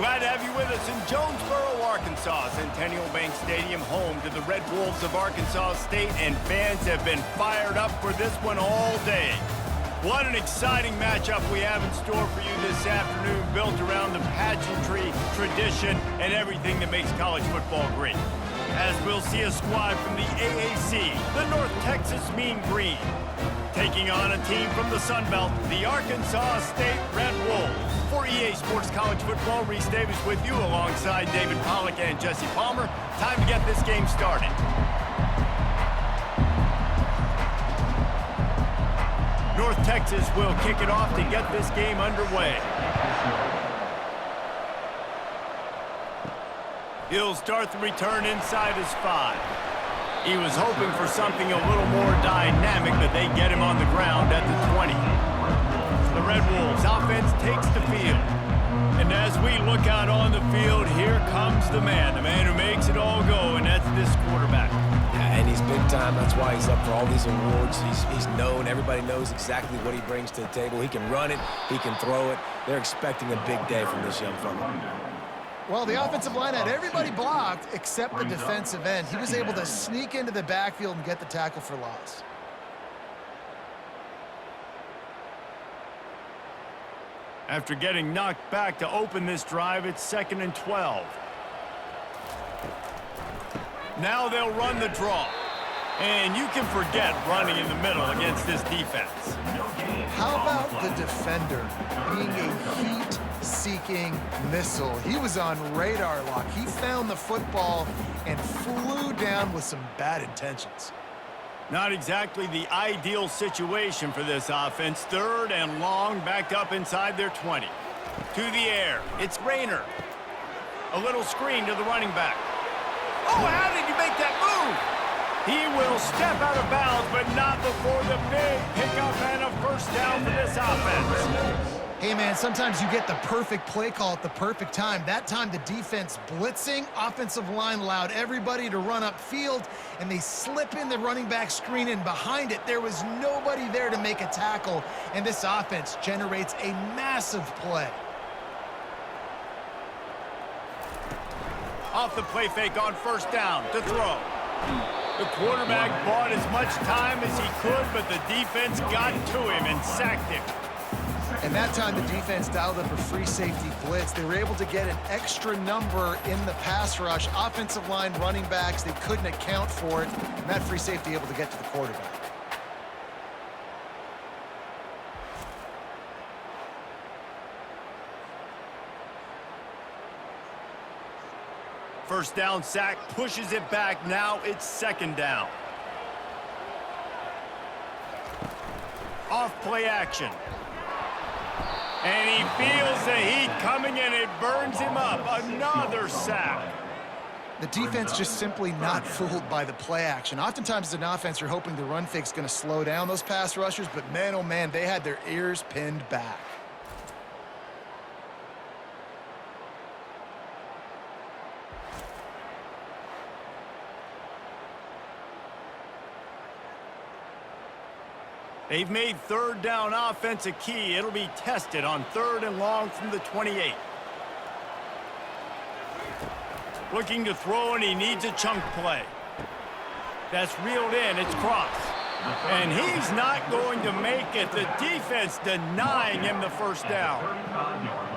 Glad to have you with us in Jonesboro, Arkansas. Centennial Bank Stadium, home to the Red Wolves of Arkansas State, and fans have been fired up for this one all day. What an exciting matchup we have in store for you this afternoon, built around the pageantry, tradition, and everything that makes college football great. As we'll see a squad from the AAC, the North Texas Mean Green, taking on a team from the Sun Belt, the Arkansas State Red Wolves. For EA Sports College Football, Reese Davis with you alongside David Pollack and Jesse Palmer. Time to get this game started. North Texas will kick it off to get this game underway. He'll start the return inside his 5. He was hoping for something a little more dynamic, but they get him on the ground at the 20. The Red Wolves offense takes the field. And as we look out on the field, here comes the man who makes it all go, and that's this quarterback. Yeah, and he's big time. That's why he's up for all these awards. He's known. Everybody knows exactly what he brings to the table. He can run it. He can throw it. They're expecting a big day from this young fella. Well, the offensive line had everybody blocked except the defensive end. He was able to sneak into the backfield and get the tackle for loss. After getting knocked back to open this drive, it's 2nd and 12. Now they'll run the draw. And you can forget running in the middle against this defense. How about the defender being a heat-seeking missile? He was on radar lock. He found the football and flew down with some bad intentions. Not exactly the ideal situation for this offense. 3rd and long, backed up inside their 20. To the air, it's Rayner. A little screen to the running back. Oh, how did you make that move? He will step out of bounds, but not before the big pickup and a first down for this offense. Hey, man, sometimes you get the perfect play call at the perfect time. That time, the defense blitzing, offensive line allowed everybody to run upfield, and they slip in the running back screen, and behind it, there was nobody there to make a tackle, and this offense generates a massive play. Off the play fake on first down to throw. The quarterback bought as much time as he could, but the defense got to him and sacked him. And that time, the defense dialed up a free safety blitz. They were able to get an extra number in the pass rush. Offensive line, running backs, they couldn't account for it. And that free safety able to get to the quarterback. First down sack, pushes it back. Now it's 2nd down. Off play action. And he feels the heat coming, and it burns him up. Another sack. The defense just simply not fooled by the play action. Oftentimes as an offense, you're hoping the run fake's going to slow down those pass rushers, but man, oh man, they had their ears pinned back. They've made 3rd down offense a key. It'll be tested on 3rd and long from the 28. Looking to throw, and he needs a chunk play. That's reeled in. It's Cross. And he's not going to make it. The defense denying him the first down.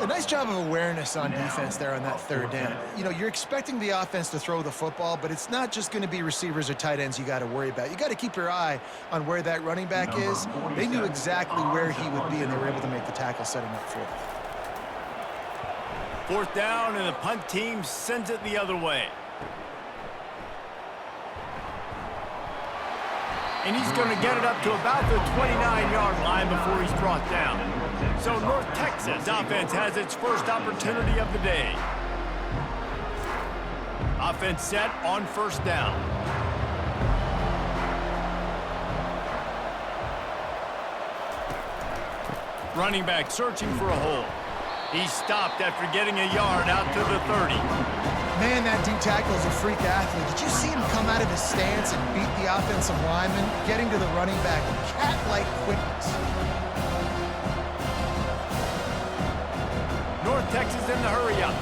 A nice job of awareness on defense there on that 3rd down. You know, you're expecting the offense to throw the football, but it's not just going to be receivers or tight ends you got to worry about. You got to keep your eye on where that running back is. They knew exactly where he would be, and they were able to make the tackle setting up for them. 4th down, and the punt team sends it the other way. And he's going to get it up to about the 29-yard line before he's brought down. So North Texas offense has its first opportunity of the day. Offense set on first down. Running back searching for a hole. He stopped after getting a yard out to the 30. Man, that D tackle is a freak athlete. Did you see him come out of his stance and beat the offensive lineman, getting to the running back with cat-like quickness? North Texas in the hurry-up.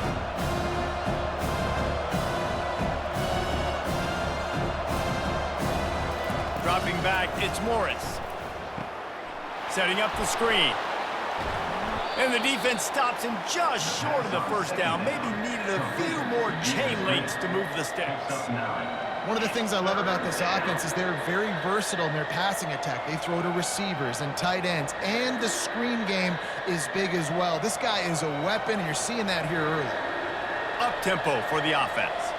Dropping back, it's Morris. Setting up the screen. And the defense stops him just short of the first down. Maybe needed a few more chain links to move the sticks. One of the things I love about this offense is they're very versatile in their passing attack. They throw to receivers and tight ends, and the screen game is big as well. This guy is a weapon, and you're seeing that here early. Up-tempo for the offense.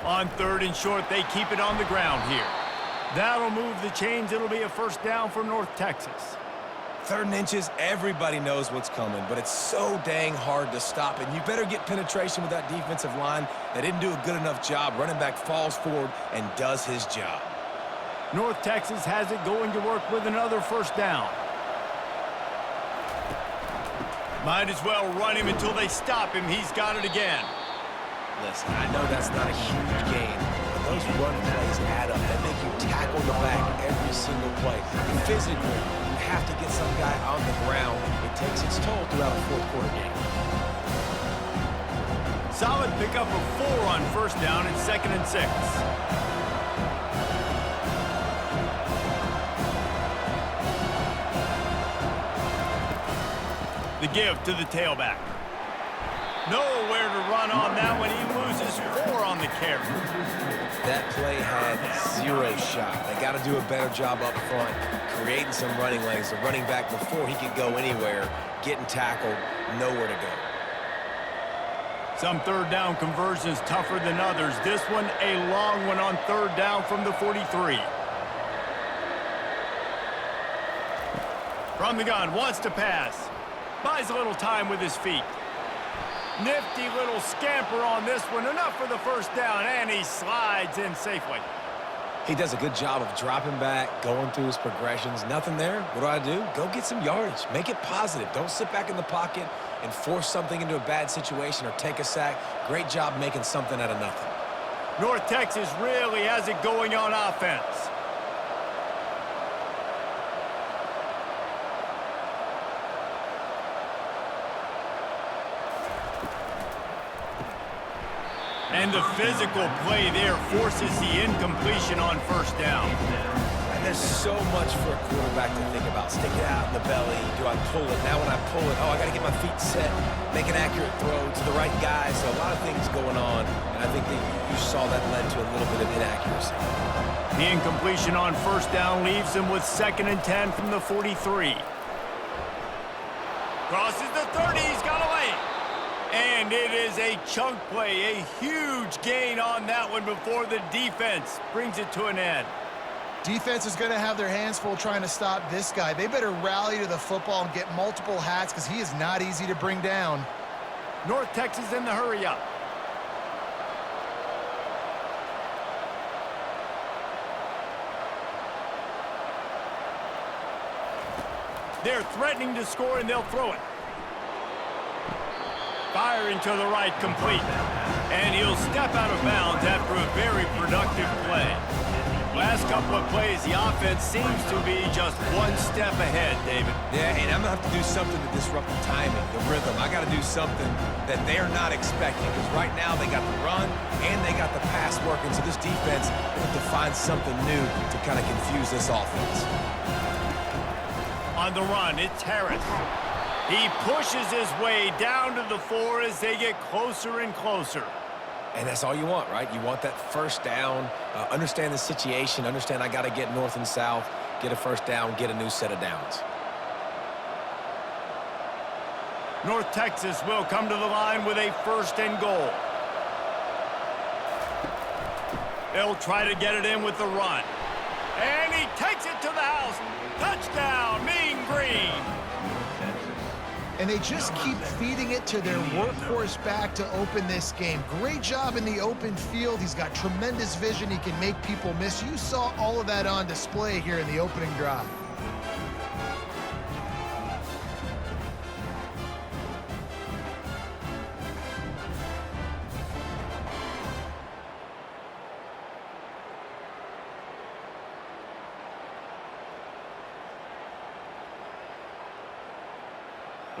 On 3rd and short, they keep it on the ground here. That'll move the chains. It'll be a first down for North Texas. 3rd and inches, everybody knows what's coming, but it's so dang hard to stop, and you better get penetration with that defensive line. They didn't do a good enough job. Running back falls forward and does his job. North Texas has it going to work with another first down. Might as well run him until they stop him. He's got it again. Listen, I know that's not a huge gain, but those run plays add up. They make you tackle the back every single play. Physically, you have to get some guy on the ground. It takes its toll throughout a fourth-quarter game. Solid pickup of 4 on first down and 2nd and 6. The give to the tailback. Nowhere to run on that one. He loses 4 on the carry. That play had 0 shot. They got to do a better job up front, creating some running lanes. The running back, before he could go anywhere, getting tackled, nowhere to go. Some 3rd down conversions tougher than others. This one, a long one on 3rd down from the 43. From the gun, wants to pass. Buys a little time with his feet. Nifty little scamper on this one. Enough for the first down, and he slides in safely. He does a good job of dropping back, going through his progressions. Nothing there. What do? Go get some yardage. Make it positive. Don't sit back in the pocket and force something into a bad situation or take a sack. Great job making something out of nothing. North Texas really has it going on offense. And the physical play there forces the incompletion on first down. And there's so much for a quarterback to think about. Stick it out in the belly. Do I pull it? Now when I pull it, I got to get my feet set, make an accurate throw to the right guy. So a lot of things going on, and I think that you saw that led to a little bit of inaccuracy. The incompletion on first down leaves him with 2nd and 10 from the 43. Crosses the 30. He's got a lane. And it is a chunk play, a huge gain on that one before the defense brings it to an end. Defense is going to have their hands full trying to stop this guy. They better rally to the football and get multiple hats because he is not easy to bring down. North Texas in the hurry-up. They're threatening to score, and they'll throw it. Firing to the right, complete. And he'll step out of bounds after a very productive play. Last couple of plays, the offense seems to be just one step ahead, David. Yeah, and I'm going to have to do something to disrupt the timing, the rhythm. I got to do something that they're not expecting, because right now they got the run and they got the pass working, so this defense has to find something new to kind of confuse this offense. On the run, it's Harris. He pushes his way down to the 4 as they get closer and closer. And that's all you want, right? You want that first down, understand the situation, understand I got to get north and south, get a first down, get a new set of downs. North Texas will come to the line with a 1st and goal. They'll try to get it in with the run. And he takes it to the house. Touchdown, Mean Green. And they just keep feeding it to their workhorse back to open this game. Great job in the open field. He's got tremendous vision. He can make people miss. You saw all of that on display here in the opening drive.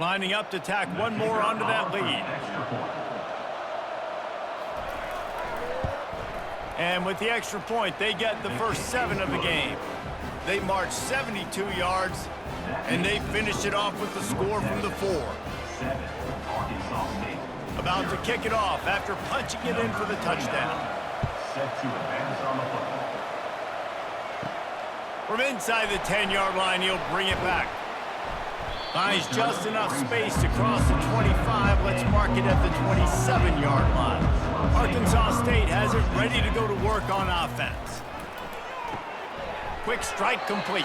Lining up to tack one more onto that lead. And with the extra point, they get the first 7 of the game. They march 72 yards, and they finish it off with the score from the 4. About to kick it off after punching it in for the touchdown. From inside the 10-yard line, he'll bring it back. Finds just enough space to cross the 25. Let's mark it at the 27-yard line. Arkansas State has it ready to go to work on offense. Quick strike complete.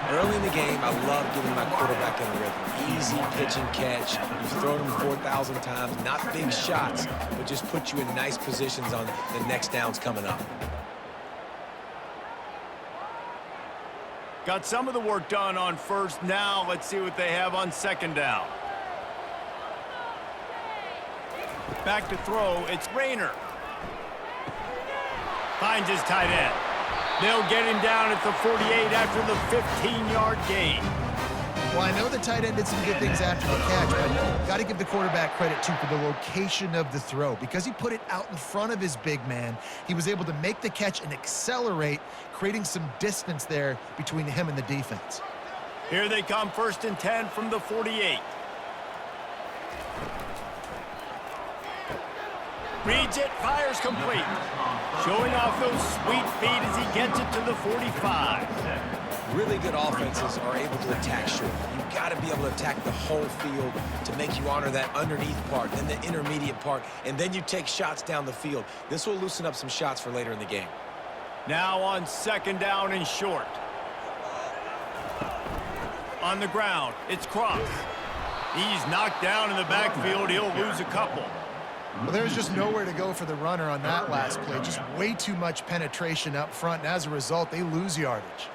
Early in the game, I love getting my quarterback in the rhythm. Easy pitch and catch. You've thrown him 4,000 times. Not big shots, but just put you in nice positions on the next downs coming up. Got some of the work done on first. Now let's see what they have on second down. Back to throw, it's Rayner. Finds his tight end. They'll get him down at the 48 after the 15-yard gain. Well, I know the tight end did some good things after the catch, but got to give the quarterback credit, too, for the location of the throw. Because he put it out in front of his big man, he was able to make the catch and accelerate, creating some distance there between him and the defense. Here they come, 1st and 10 from the 48. Reads it, fires complete. Showing off those sweet feet as he gets it to the 45. Really good offenses are able to attack short. You've got to be able to attack the whole field to make you honor that underneath part, then the intermediate part, and then you take shots down the field. This will loosen up some shots for later in the game. Now on second down and short. On the ground, it's Cross. He's knocked down in the backfield. He'll lose a couple. Well, there was just nowhere to go for the runner on that last play. Just way too much penetration up front, and as a result, they lose yardage.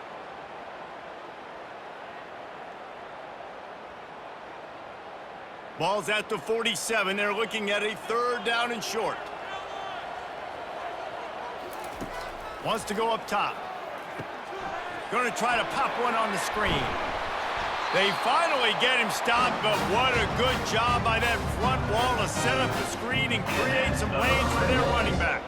Ball's at the 47. They're looking at a 3rd down and short. Wants to go up top. Going to try to pop one on the screen. They finally get him stopped, but what a good job by that front wall to set up the screen and create some lanes for their running back.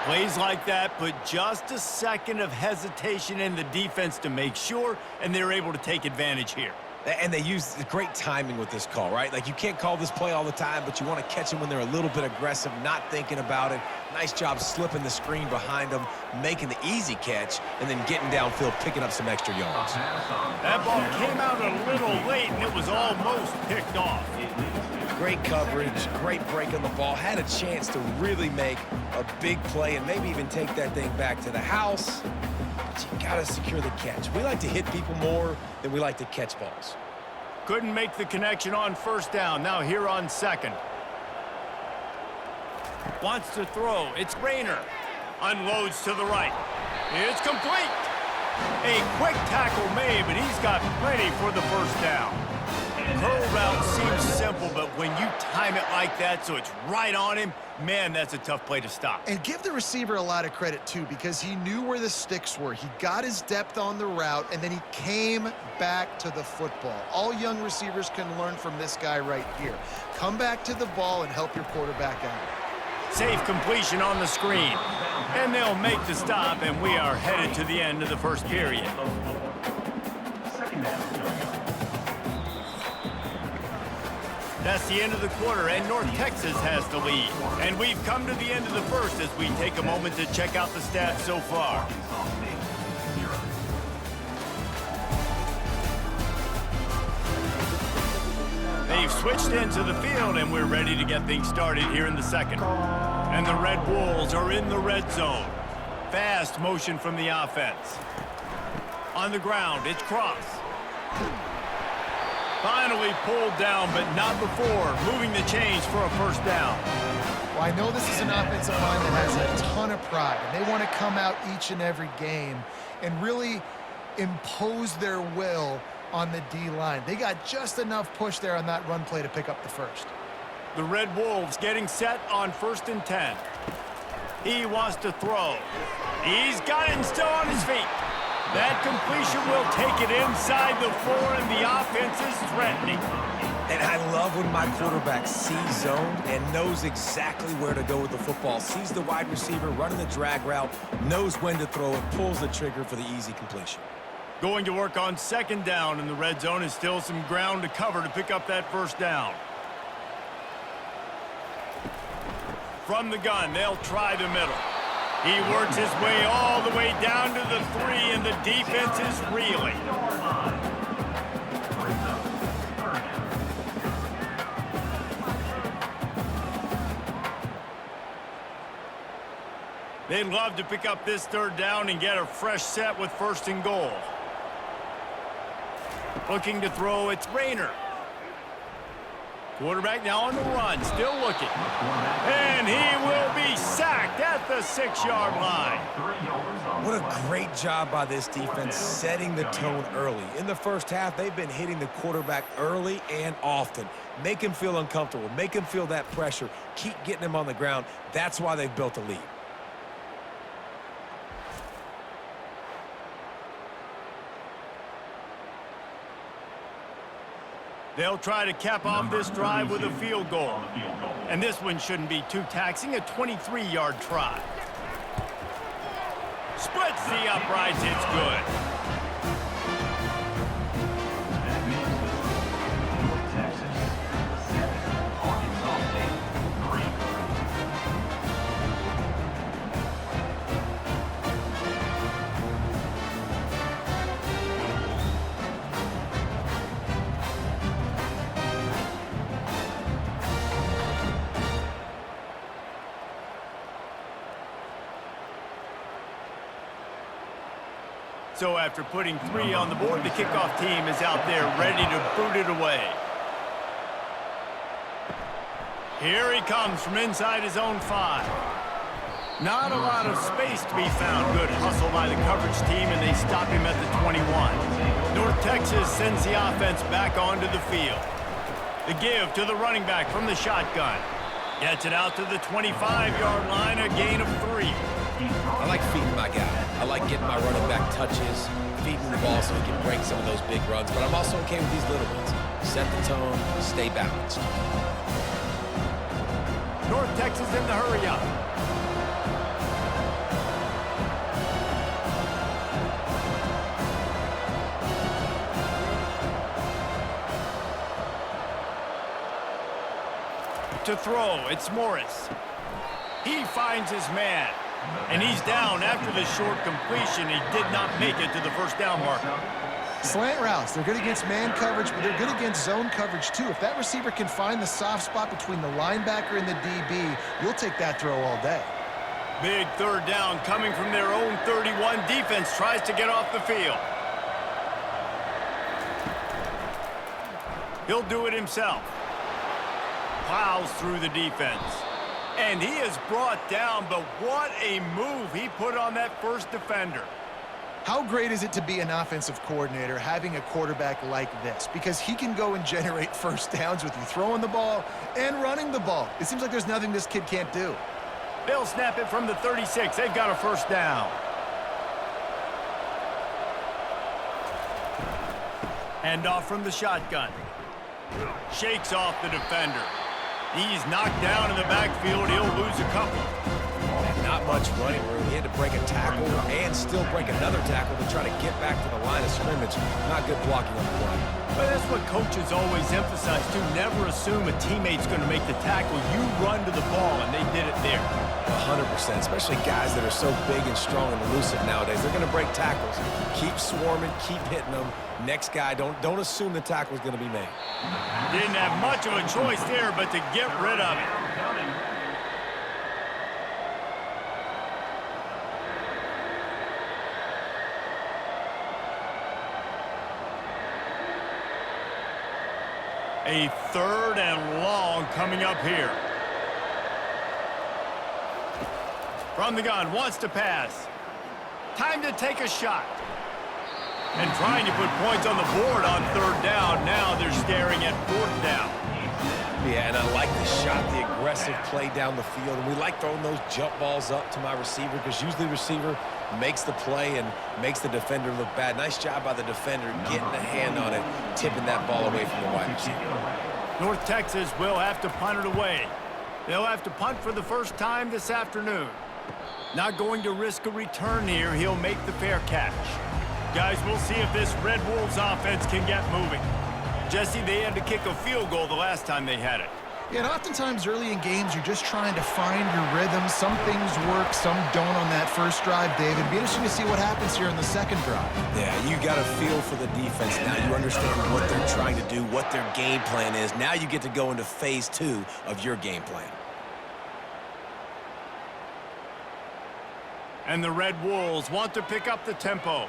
Plays like that put just a second of hesitation in the defense to make sure, and they're able to take advantage here. And they use great timing with this call, right? Like, you can't call this play all the time, but you want to catch them when they're a little bit aggressive, not thinking about it. Nice job slipping the screen behind them, making the easy catch, and then getting downfield, picking up some extra yards. That ball came out a little late, and it was almost picked off. Great coverage, great break on the ball. Had a chance to really make a big play and maybe even take that thing back to the house. But you got to secure the catch. We like to hit people more than we like to catch balls. Couldn't make the connection on first down. Now here on second. Wants to throw. It's Rayner. Unloads to the right. It's complete. A quick tackle made, but he's got plenty for the first down. Curl route seems simple, but when you time it like that so it's right on him, man, that's a tough play to stop. And give the receiver a lot of credit, too, because he knew where the sticks were. He got his depth on the route, and then he came back to the football. All young receivers can learn from this guy right here. Come back to the ball and help your quarterback out. Safe completion on the screen. And they'll make the stop, and we are headed to the end of the first period. That's the end of the quarter, and North Texas has the lead. And we've come to the end of the first as we take a moment to check out the stats so far. They've switched into the field, and we're ready to get things started here in the second. And the Red Wolves are in the red zone. Fast motion from the offense. On the ground, it's Cross. Finally pulled down, but not before moving the chains for a first down. Well, I know this is an offensive line that has a ton of pride, and they want to come out each and every game and really impose their will on the D-line. They got just enough push there on that run play to pick up the first. The Red Wolves getting set on 1st and 10. He wants to throw. He's got it and still on his feet. That completion will take it inside the 4, and the offense is threatening. And I love when my quarterback sees zone and knows exactly where to go with the football. Sees the wide receiver running the drag route, knows when to throw it, pulls the trigger for the easy completion. Going to work on second down in the red zone is still some ground to cover to pick up that first down. From the gun, they'll try the middle. He works his way all the way down to the 3, and the defense is reeling. They'd love to pick up this third down and get a fresh set with first and goal. Looking to throw, it's Rayner. Quarterback now on the run, still looking. And he will be sacked at the 6-yard line. What a great job by this defense setting the tone early. In the first half, they've been hitting the quarterback early and often. Make him feel uncomfortable, make him feel that pressure, keep getting him on the ground. That's why they've built a lead. They'll try to cap off this drive with a field goal. And this one shouldn't be too taxing, a 23-yard try. Splits the uprights, it's good. So after putting 3 on the board, the kickoff team is out there ready to boot it away. Here he comes from inside his own 5. Not a lot of space to be found. Good hustle by the coverage team, and they stop him at the 21. North Texas sends the offense back onto the field. The give to the running back from the shotgun. Gets it out to the 25-yard line, a gain of 3. I like feeding my guy. I like getting my running back touches, feeding the ball so he can break some of those big runs, but I'm also okay with these little ones. Set the tone, stay balanced. North Texas in the hurry up. To throw, it's Morris. He finds his man. And he's down after the short completion. He did not make it to the first down marker. Slant routes, they're good against man coverage, but they're good against zone coverage too. If that receiver can find the soft spot between the linebacker and the DB, you'll take that throw all day. Big third down coming from their own 31. Defense tries to get off the field. He'll do it himself. Plows through the defense. And he is brought down, but what a move he put on that first defender. How great is it to be an offensive coordinator having a quarterback like this? Because he can go and generate first downs with you throwing the ball and running the ball. It seems like there's nothing this kid can't do. They'll snap it from the 36. They've got a first down. Hand off from the shotgun. Shakes off the defender. He's knocked down in the backfield. He'll lose a couple. Not much running room. He had to break a tackle and still break another tackle to try to get back to the line of scrimmage. Not good blocking on the play. But that's what coaches always emphasize, too. Never assume a teammate's going to make the tackle. You run to the ball, and they did it there. 100%, especially guys that are so big and strong and elusive nowadays. They're going to break tackles. Keep swarming, keep hitting them. Next guy, don't assume the tackle's going to be made. Didn't have much of a choice there, but to get rid of it. A third and long coming up here. From the gun, wants to pass. Time to take a shot. And trying to put points on the board on third down. Now they're staring at fourth down. Yeah, and I like the shot, the aggressive play down the field. And we like throwing those jump balls up to my receiver because usually the receiver makes the play and makes the defender look bad. Nice job by the defender getting a hand on it, tipping that ball away from the wide receiver. North Texas will have to punt it away. They'll have to punt for the first time this afternoon. Not going to risk a return here. He'll make the fair catch. Guys, we'll see if this Red Wolves offense can get moving. Jesse, they had to kick a field goal the last time they had it. Yeah, and oftentimes early in games, you're just trying to find your rhythm. Some things work, some don't on that first drive, David. Be interesting to see what happens here in the second drive. Yeah, you got a feel for the defense. Now you understand what they're trying to do, what their game plan is. Now you get to go into phase 2 of your game plan. And the Red Wolves want to pick up the tempo.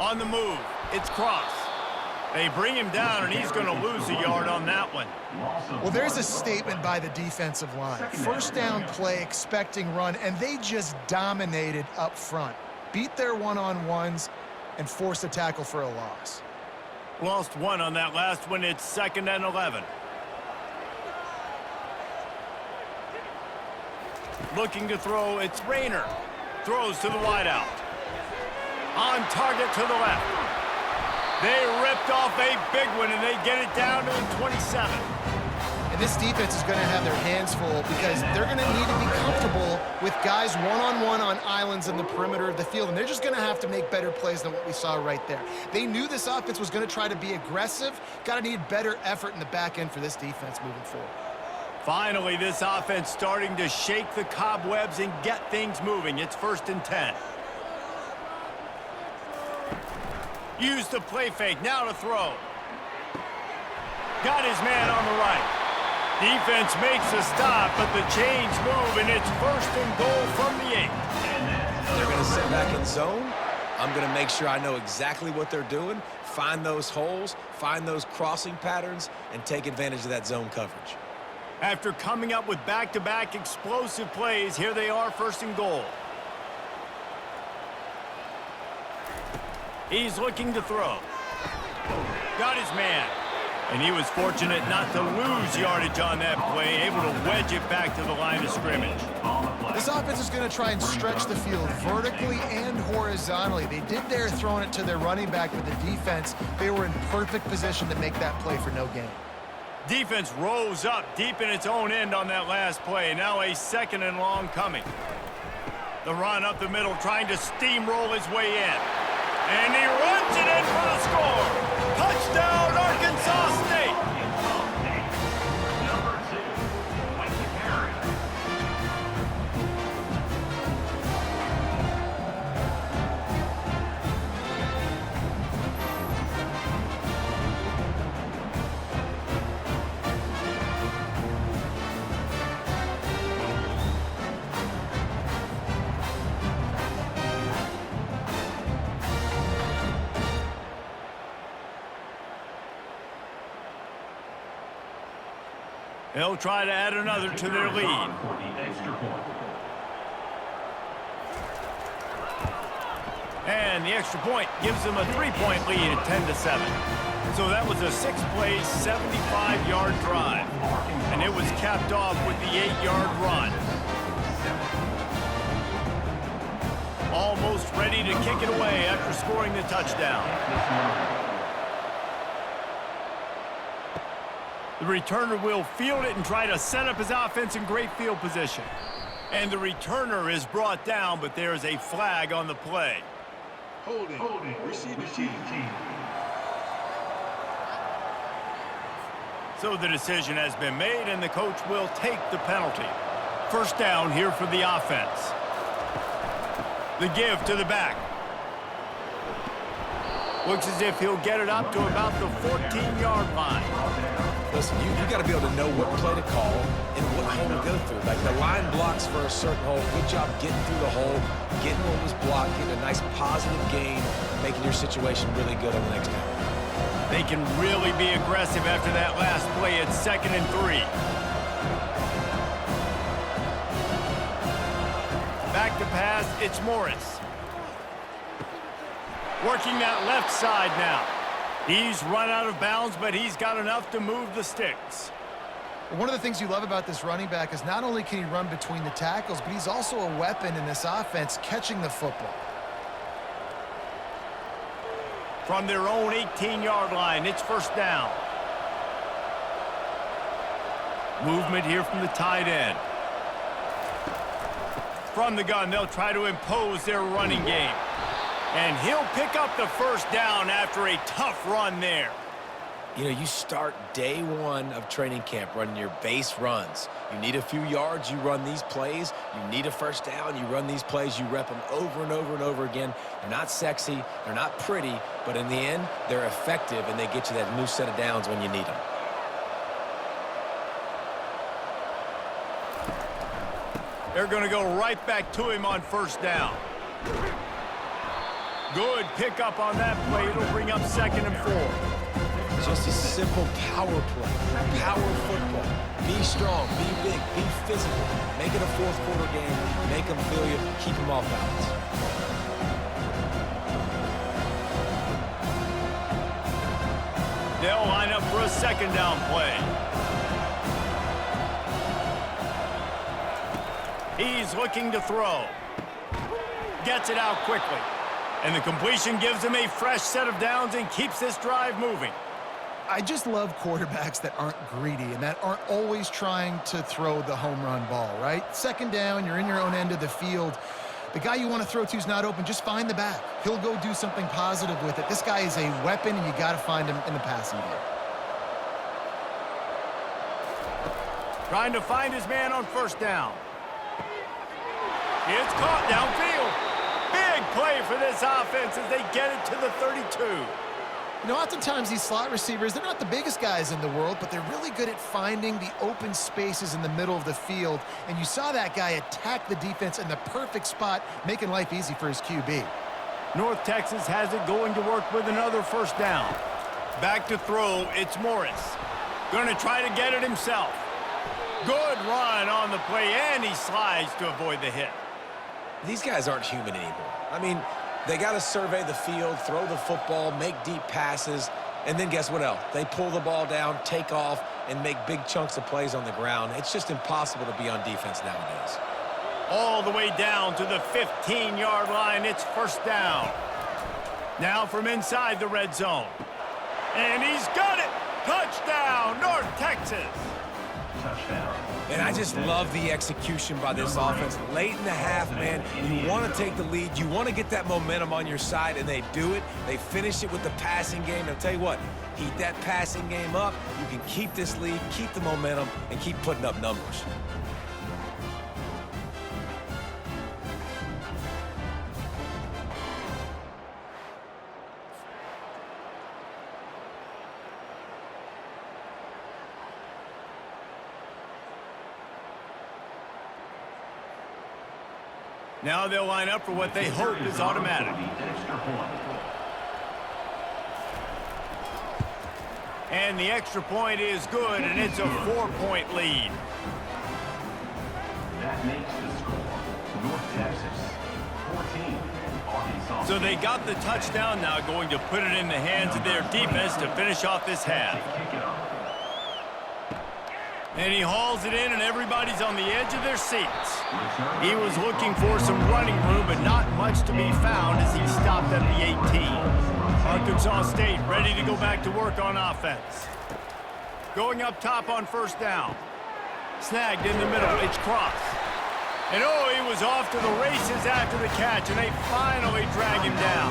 On the move, it's Cross. They bring him down, and he's going to lose a yard on that one. Well, there's a statement by the defensive line. First down play, expecting run, and they just dominated up front. Beat their one-on-ones and forced a tackle for a loss. Lost one on that last one. It's 2nd and 11. Looking to throw, it's Rayner. Throws to the wideout. On target to the left. They ripped off a big one, and they get it down to the 27. And this defense is going to have their hands full because they're going to need to be comfortable with guys one-on-one on islands in the perimeter of the field, and they're just going to have to make better plays than what we saw right there. They knew this offense was going to try to be aggressive. Got to need better effort in the back end for this defense moving forward. Finally, this offense starting to shake the cobwebs and get things moving. It's 1st and 10. Used the play fake, now to throw. Got his man on the right. Defense makes a stop, but the chains move, and it's 1st and goal from the 8. They're going to sit back in zone. I'm going to make sure I know exactly what they're doing, find those holes, find those crossing patterns, and take advantage of that zone coverage. After coming up with back-to-back explosive plays, here they are, 1st and goal. He's looking to throw. Got his man. And he was fortunate not to lose yardage on that play, able to wedge it back to the line of scrimmage. This offense is going to try and stretch the field vertically and horizontally. They did there throwing it to their running back, but the defense, they were in perfect position to make that play for no gain. Defense rose up deep in its own end on that last play. Now a 2nd and long coming. The run up the middle, trying to steamroll his way in. And he runs it in for the score. Touchdown, Arkansas State. Number 2, with the carry. They'll try to add another to their lead. And the extra point gives them a 3-point lead at 10-7. So that was a 6-play, 75-yard drive. And it was capped off with the 8-yard run. Almost ready to kick it away after scoring the touchdown. The returner will field it and try to set up his offense in great field position. And the returner is brought down, but there is a flag on the play. Holding. Receive team. So the decision has been made, and the coach will take the penalty. First down here for the offense. The give to the back. Looks as if he'll get it up to about the 14-yard line. Listen, you got to be able to know what play to call and what hole to go through. Like the line blocks for a certain hole. Good job getting through the hole, getting what was blocked, getting a nice positive gain, making your situation really good on the next down. They can really be aggressive after that last play at 2nd and 3. Back to pass, it's Morris. Working that left side now. He's run out of bounds, but he's got enough to move the sticks. One of the things you love about this running back is not only can he run between the tackles, but he's also a weapon in this offense catching the football. From their own 18-yard line, it's first down. Movement here from the tight end. From the gun, they'll try to impose their running game. And he'll pick up the first down after a tough run there. You know, you start day one of training camp running your base runs. You need a few yards, you run these plays. You need a first down, you run these plays. You rep them over and over and over again. They're not sexy, they're not pretty, but in the end, they're effective, and they get you that new set of downs when you need them. They're going to go right back to him on first down. Good pickup on that play. It'll bring up 2nd and 4. Just a simple power play, power football. Be strong, be big, be physical. Make it a fourth-quarter game. Make them feel you, keep them off balance. They'll line up for a 2nd down play. He's looking to throw. Gets it out quickly. And the completion gives him a fresh set of downs and keeps this drive moving. I just love quarterbacks that aren't greedy and that aren't always trying to throw the home run ball, right? 2nd down, you're in your own end of the field. The guy you want to throw to is not open. Just find the back. He'll go do something positive with it. This guy is a weapon, and you got to find him in the passing game. Trying to find his man on first down. It's caught downfield. Big play for this offense as they get it to the 32. You know, oftentimes these slot receivers, they're not the biggest guys in the world, but they're really good at finding the open spaces in the middle of the field. And you saw that guy attack the defense in the perfect spot, making life easy for his QB. North Texas has it going to work with another first down. Back to throw, it's Morris. Going to try to get it himself. Good run on the play, and he slides to avoid the hit. These guys aren't human anymore. I mean, they got to survey the field, throw the football, make deep passes, and then guess what else? They pull the ball down, take off, and make big chunks of plays on the ground. It's just impossible to be on defense nowadays. All the way down to the 15-yard line. It's first down. Now from inside the red zone. And he's got it! Touchdown, North Texas! Touchdown. And I just love the execution by this offense. Late in the half, man, you want to take the lead. You want to get that momentum on your side, and they do it. They finish it with the passing game. And I'll tell you what, heat that passing game up. You can keep this lead, keep the momentum, and keep putting up numbers. Now they'll line up for what they hope is automatic. And the extra point is good, and it's a 4-point lead. That makes the score North Texas 14, Arkansas. So they got the touchdown, now going to put it in the hands of their defense to finish off this half. And he hauls it in, and everybody's on the edge of their seats. He was looking for some running room, but not much to be found as he stopped at the 18. Arkansas State ready to go back to work on offense. Going up top on first down. Snagged in the middle, it's Cross. And oh, he was off to the races after the catch, and they finally drag him down.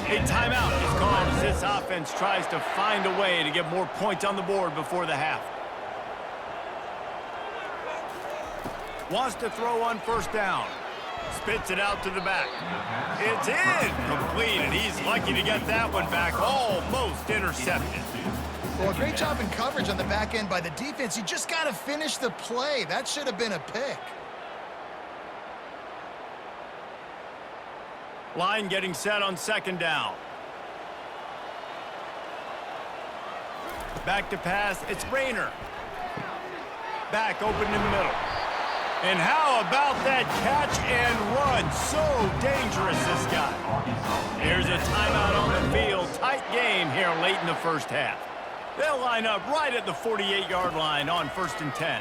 A timeout is called as this offense tries to find a way to get more points on the board before the half. Wants to throw on first down. Spits it out to the back. It's in. Complete, and he's lucky to get that one back. Almost intercepted. Well, great job in coverage on the back end by the defense. You just got to finish the play. That should have been a pick. Line getting set on second down. Back to pass. It's Rayner. Back open in the middle. And how about that catch and run? So dangerous, this guy. Here's a timeout on the field. Tight game here late in the first half. They'll line up right at the 48-yard line on 1st and 10.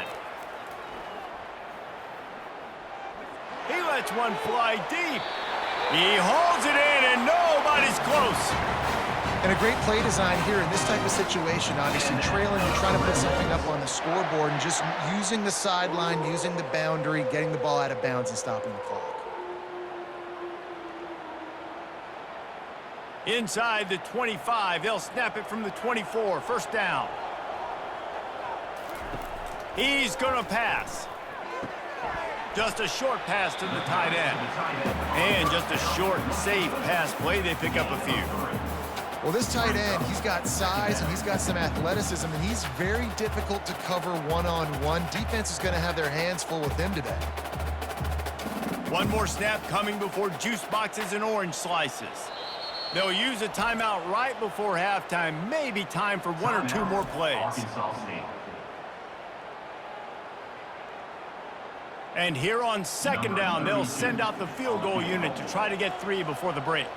He lets one fly deep. He holds it in, and nobody's close. And a great play design here in this type of situation. Obviously trailing, you're trying to put something up on the scoreboard and just using the sideline, using the boundary, getting the ball out of bounds and stopping the clock. Inside the 25, they'll snap it from the 24, 1st down. He's gonna pass. Just a short pass to the tight end. And just a short and safe pass play. They pick up a few. Well, this tight end, he's got size and he's got some athleticism, and he's very difficult to cover one-on-one. Defense is going to have their hands full with him today. One more snap coming before juice boxes and orange slices. They'll use a timeout right before halftime. Maybe time for one or two more plays. And here on 2nd down, they'll send out the field goal unit to try to get 3 before the break.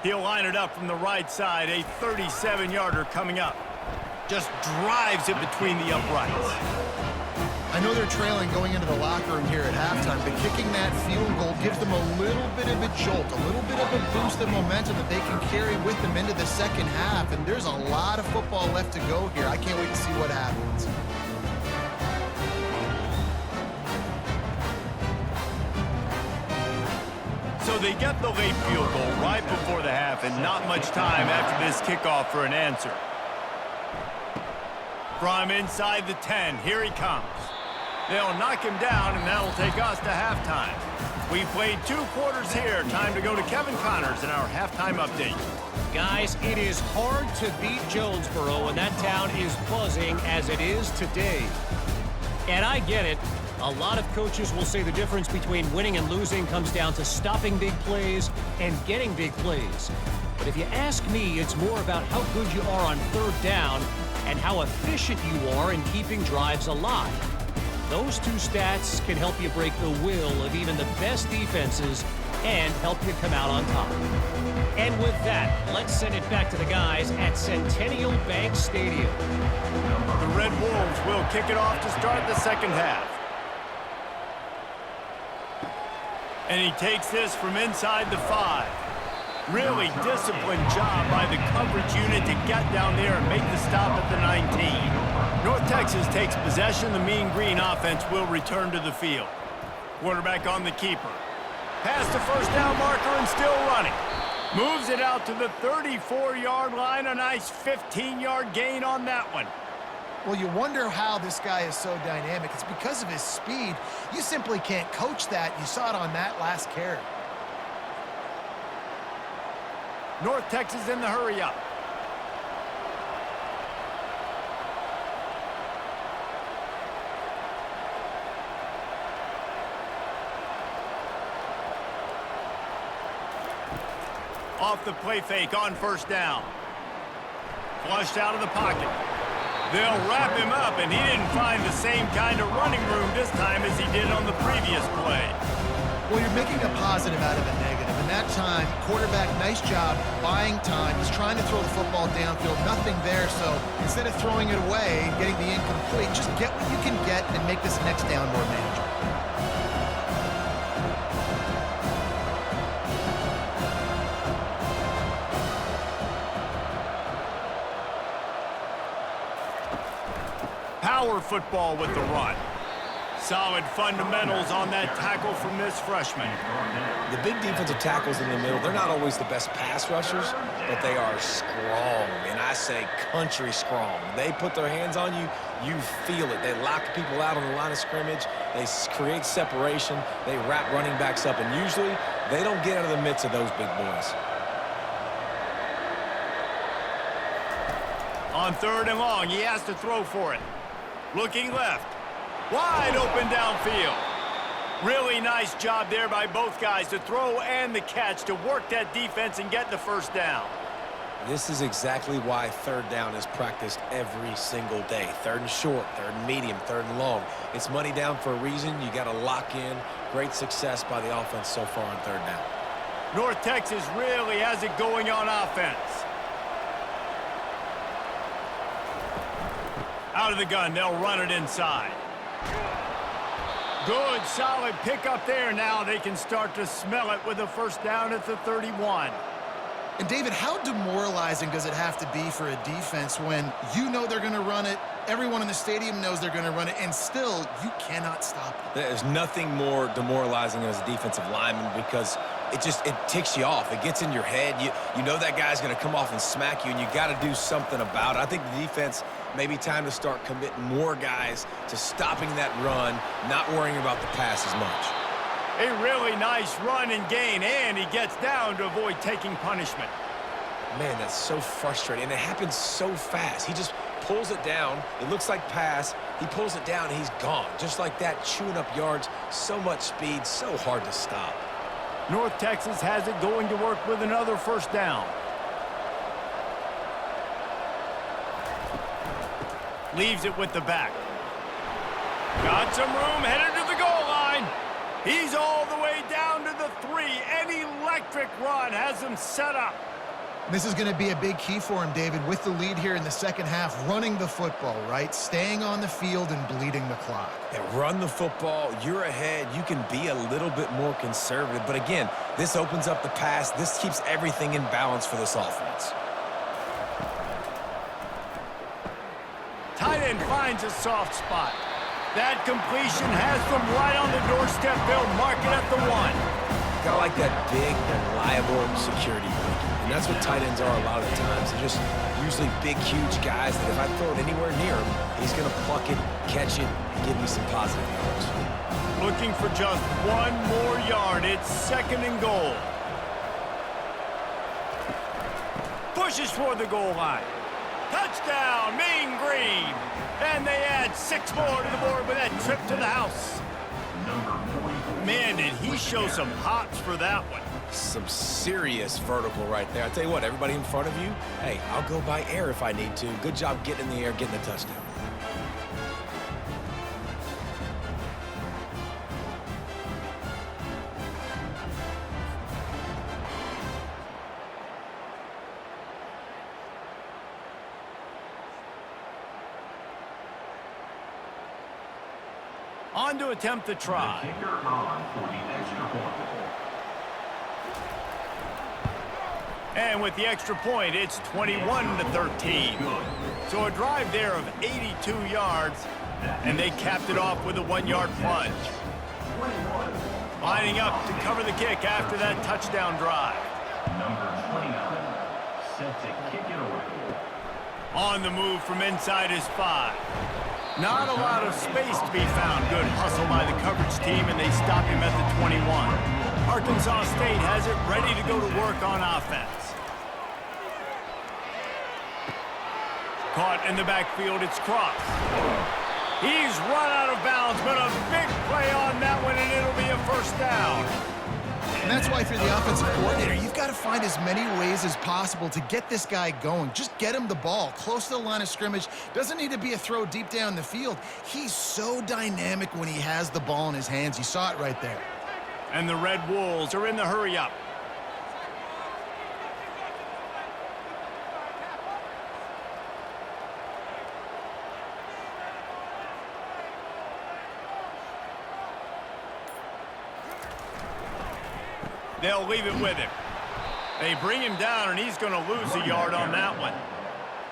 He'll line it up from the right side, a 37-yarder coming up. Just drives it between the uprights. I know they're trailing going into the locker room here at halftime, but kicking that field goal gives them a little bit of a jolt, a little bit of a boost of momentum that they can carry with them into the second half. And there's a lot of football left to go here. I can't wait to see what happens. So they get the late field goal right before the half, and not much time after this kickoff for an answer. From inside the 10, here he comes. They'll knock him down, and that'll take us to halftime. We played 2 quarters here. Time to go to Kevin Connors in our halftime update. Guys, it is hard to beat Jonesboro when that town is buzzing as it is today. And I get it. A lot of coaches will say the difference between winning and losing comes down to stopping big plays and getting big plays. But if you ask me, it's more about how good you are on 3rd down and how efficient you are in keeping drives alive. Those 2 stats can help you break the will of even the best defenses and help you come out on top. And with that, let's send it back to the guys at Centennial Bank Stadium. The Red Wolves will kick it off to start the second half. And he takes this from inside the 5. Really disciplined job by the coverage unit to get down there and make the stop at the 19. North Texas takes possession. The Mean Green offense will return to the field. Quarterback on the keeper. Past the 1st down marker and still running. Moves it out to the 34-yard line. A nice 15-yard gain on that one. Well, you wonder how this guy is so dynamic. It's because of his speed. You simply can't coach that. You saw it on that last carry. North Texas in the hurry up. Off the play fake on 1st down. Flushed out of the pocket. They'll wrap him up, and he didn't find the same kind of running room this time as he did on the previous play. Well, you're making a positive out of a negative. And that time, quarterback, nice job buying time. He's trying to throw the football downfield. Nothing there, so instead of throwing it away and getting the incomplete, just get what you can get and make this next down more manageable. Power football with the run. Solid fundamentals on that tackle from this freshman. The big defensive tackles in the middle, they're not always the best pass rushers, but they are strong, and I say country strong. They put their hands on you, you feel it. They lock people out on the line of scrimmage. They create separation. They wrap running backs up, and usually they don't get out of the midst of those big boys. On 3rd and long, he has to throw for it. Looking left. Wide open downfield. Really nice job there by both guys to throw and the catch to work that defense and get the 1st down. This is exactly why 3rd down is practiced every single day. 3rd and short, 3rd and medium, 3rd and long. It's money down for a reason. You got to lock in. Great success by the offense so far on 3rd down. North Texas really has it going on offense. Out of the gun, they'll run it inside. Good, solid pickup there. Now they can start to smell it with a first down at the 31. And David, how demoralizing does it have to be for a defense when you know they're going to run it, everyone in the stadium knows they're going to run it, and still you cannot stop it? There's nothing more demoralizing as a defensive lineman because it ticks you off. It gets in your head. You know that guy's going to come off and smack you, and you got to do something about it. I think the defense maybe time to start committing more guys to stopping that run, not worrying about the pass as much. A really nice run and gain, and he gets down to avoid taking punishment. Man, that's so frustrating, and it happens so fast. He just pulls it down. It looks like pass. He pulls it down, and he's gone. Just like that, chewing up yards. So much speed, so hard to stop. North Texas has it going to work with another first down. Leaves it with the back. Got some room, headed to the goal line. He's all the way down to the 3. An electric run has him set up. This is going to be a big key for him, David, with the lead here in the second half, running the football, right? Staying on the field and bleeding the clock. Yeah, run the football. You're ahead. You can be a little bit more conservative. But again, this opens up the pass. This keeps everything in balance for this offense. Tight end finds a soft spot. That completion has them right on the doorstep. They'll mark it at the 1. Kind of like that big, reliable security blanket. And that's what tight ends are a lot of the times. They're just usually big, huge guys that if I throw it anywhere near him, he's going to pluck it, catch it, and give me some positive yards. Looking for just 1 more yard. It's 2nd and goal. Pushes for the goal line. Touchdown, Mean Green. And they add 6 more to the board with that trip to the house. Man, did he show some hops for that one. Some serious vertical right there. I tell you what, everybody in front of you, hey, I'll go by air if I need to. Good job getting in the air, getting the touchdown. On to attempt the try. Kicker on for the extra point. And with the extra point, it's 21-13. So a drive there of 82 yards, and they capped it off with a 1-yard plunge. Lining up to cover the kick after that touchdown drive. Number 29, set to kick it away. On the move from inside his 5. Not a lot of space to be found. Good hustle by the coverage team, and they stop him at the 21. Arkansas State has it ready to go to work on offense. Caught in the backfield, it's Cross. He's run out of bounds, but a big play on that one, and it'll be a first down. And that's why if you're the offensive coordinator, you've got to find as many ways as possible to get this guy going. Just get him the ball close to the line of scrimmage. Doesn't need to be a throw deep down the field. He's so dynamic when he has the ball in his hands. You saw it right there. And the Red Wolves are in the hurry-up. They'll leave it with him. They bring him down, and he's going to lose a yard on that one.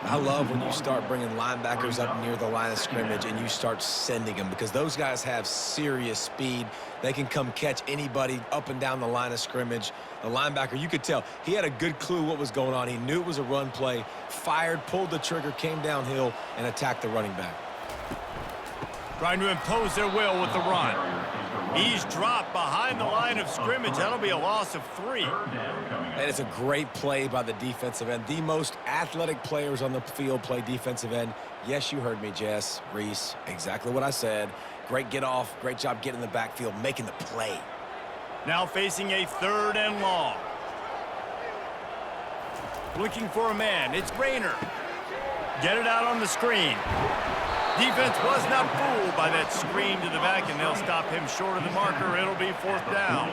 I love when you start bringing linebackers up near the line of scrimmage and you start sending them because those guys have serious speed. They can come catch anybody up and down the line of scrimmage. The linebacker, you could tell, he had a good clue what was going on. He knew it was a run play, fired, pulled the trigger, came downhill, and attacked the running back. Trying to impose their will with the run. He's dropped behind the line of scrimmage. That'll be a loss of 3. And it's a great play by the defensive end. The most athletic players on the field play defensive end. Yes, you heard me, Jess, Reese. Exactly what I said. Great get off. Great job getting in the backfield, making the play. Now facing a 3rd and long. Looking for a man. It's Rayner. Get it out on the screen. Defense was not fooled by that screen to the back, and they'll stop him short of the marker. It'll be 4th down.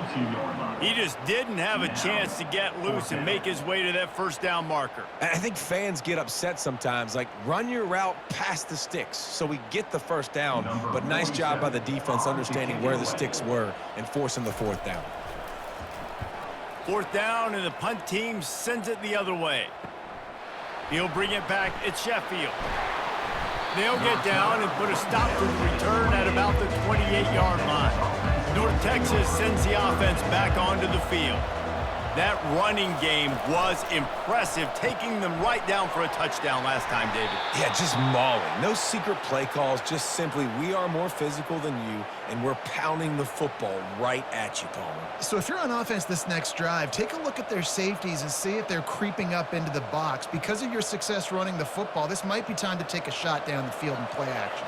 He just didn't have a chance to get loose and make his way to that 1st down marker. And I think fans get upset sometimes, like run your route past the sticks so we get the 1st down. But nice job by the defense understanding where the sticks were and forcing the 4th down. 4th down, and the punt team sends it the other way. He'll bring it back. It's Sheffield. They'll get down and put a stop to the return at about the 28-yard line. North Texas sends the offense back onto the field. That running game was impressive, taking them right down for a touchdown last time, David. Yeah, just mauling. No secret play calls, just simply we are more physical than you, and we're pounding the football right at you, Palmer. So if you're on offense this next drive, take a look at their safeties and see if they're creeping up into the box. Because of your success running the football, this might be time to take a shot down the field and play action.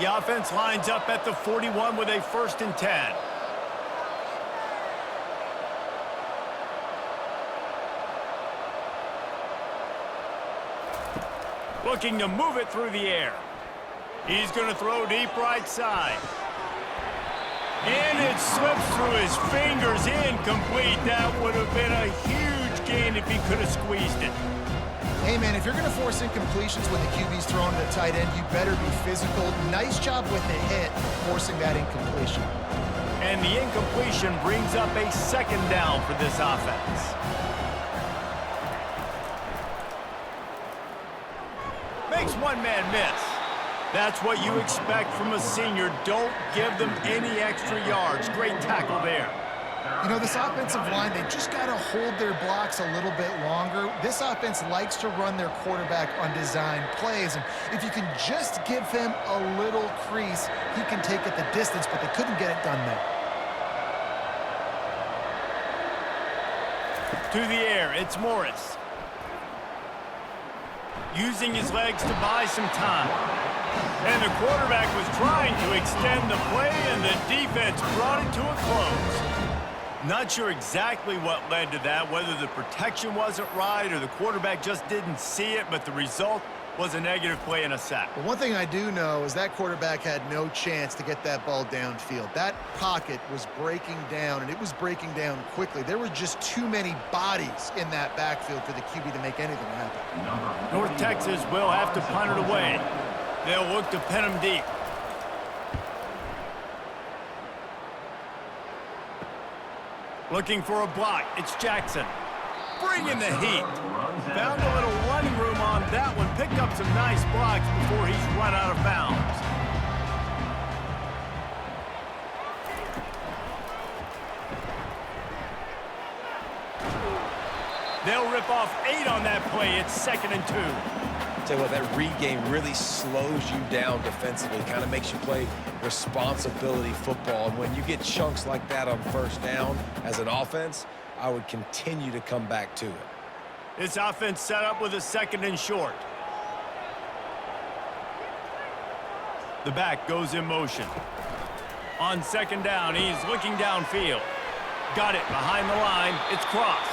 The offense lines up at the 41 with a 1st and 10. Looking to move it through the air. He's going to throw deep right side. And it slips through his fingers, incomplete. That would have been a huge gain if he could have squeezed it. Hey, man, if you're going to force incompletions when the QB's throwing to the tight end, you better be physical. Nice job with the hit, forcing that incompletion. And the incompletion brings up a 2nd down for this offense. Makes one man miss. That's what you expect from a senior. Don't give them any extra yards. Great tackle there. You know, this offensive line, they just got to hold their blocks a little bit longer. This offense likes to run their quarterback on design plays, and if you can just give him a little crease, he can take it the distance, but they couldn't get it done there. To the air, it's Morris. Using his legs to buy some time. And the quarterback was trying to extend the play, and the defense brought it to a close. Not sure exactly what led to that, whether the protection wasn't right or the quarterback just didn't see it, but the result was a negative play and a sack. But one thing I do know is that quarterback had no chance to get that ball downfield. That pocket was breaking down, and it was breaking down quickly. There were just too many bodies in that backfield for the QB to make anything happen. North Texas will have to punt it away. They'll look to pin him deep. Looking for a block. It's Jackson. Bringing the heat. Found a little running room on that one. Picked up some nice blocks before he's run out of bounds. They'll rip off 8 on that play. It's 2nd and 2. Tell you what, that read game really slows you down defensively, kind of makes you play responsibility football. And when you get chunks like that on 1st down as an offense, I would continue to come back to it. This offense set up with a 2nd and short. The back goes in motion. On 2nd down, he's looking downfield. Got it behind the line. It's Cross.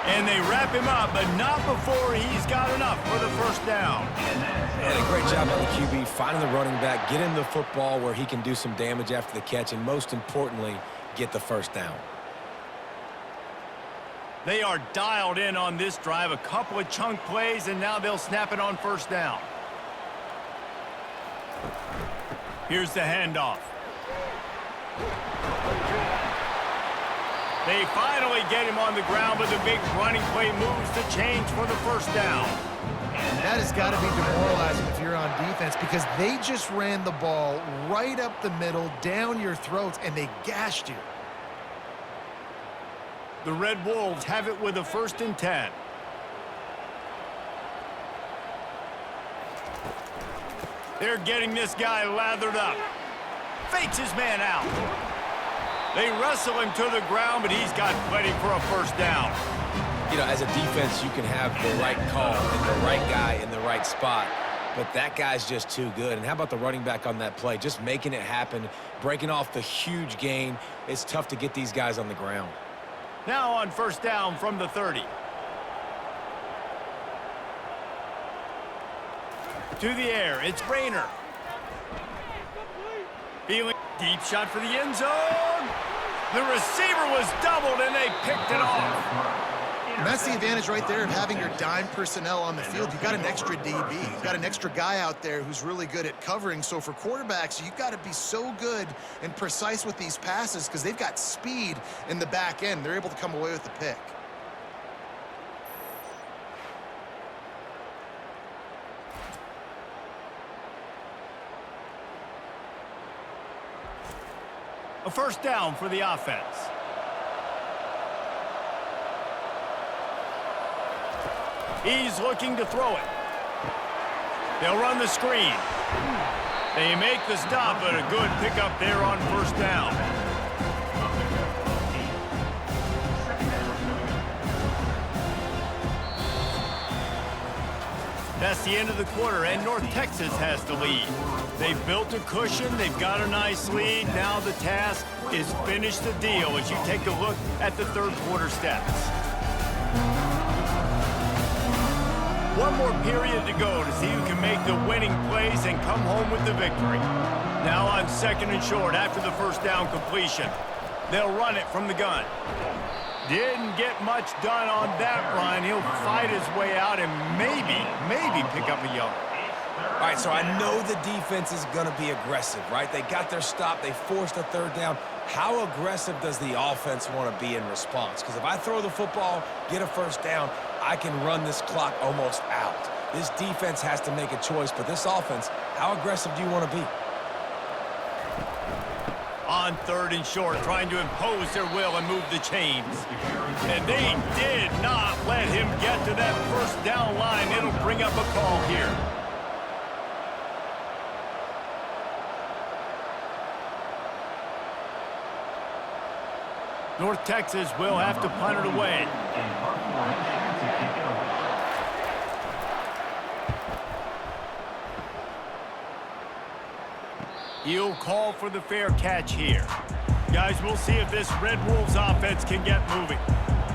And they wrap him up, but not before he's got enough for the 1st down. And a great job by the QB finding the running back, get him the football where he can do some damage after the catch, and most importantly, get the 1st down. They are dialed in on this drive. A couple of chunk plays, and now they'll snap it on 1st down. Here's the handoff. They finally get him on the ground, but the big running play moves the chains for the 1st down. And that has got to be demoralizing if you're on defense, because they just ran the ball right up the middle, down your throats, and they gashed you. The Red Wolves have it with a 1st and 10. They're getting this guy lathered up. Fakes his man out. They wrestle him to the ground, but he's got plenty for a 1st down. You know, as a defense, you can have the right call and the right guy in the right spot, but that guy's just too good. And how about the running back on that play? Just making it happen, breaking off the huge gain. It's tough to get these guys on the ground. Now on 1st down from the 30. To the air, it's Rayner. Deep shot for the end zone. The receiver was doubled, and they picked it off. And that's the advantage right there of having your dime personnel on the field. You've got an extra DB. You've got an extra guy out there who's really good at covering. So for quarterbacks, you've got to be so good and precise with these passes because they've got speed in the back end. They're able to come away with the pick. A first down for the offense. He's looking to throw it. They'll run the screen. They make the stop, but a good pickup there on first down. That's the end of the quarter, and North Texas has the lead. They've built a cushion. They've got a nice lead. Now the task is finish the deal as you take a look at the third quarter stats. One more period to go to see who can make the winning plays and come home with the victory. Now on second and short after the first down completion. They'll run it from the gun. Didn't get much done on that run. He'll fight his way out and maybe pick up a yard. All right, so I know the defense is going to be aggressive, right? They got their stop. They forced a third down. How aggressive does the offense want to be in response? Because if I throw the football, get a first down, I can run this clock almost out. This defense has to make a choice, but this offense, how aggressive do you want to be? On third and short, trying to impose their will and move the chains. And they did not let him get to that first down line. It'll bring up a call here. North Texas will have to punt it away. He'll call for the fair catch here. Guys, we'll see if this Red Wolves offense can get moving.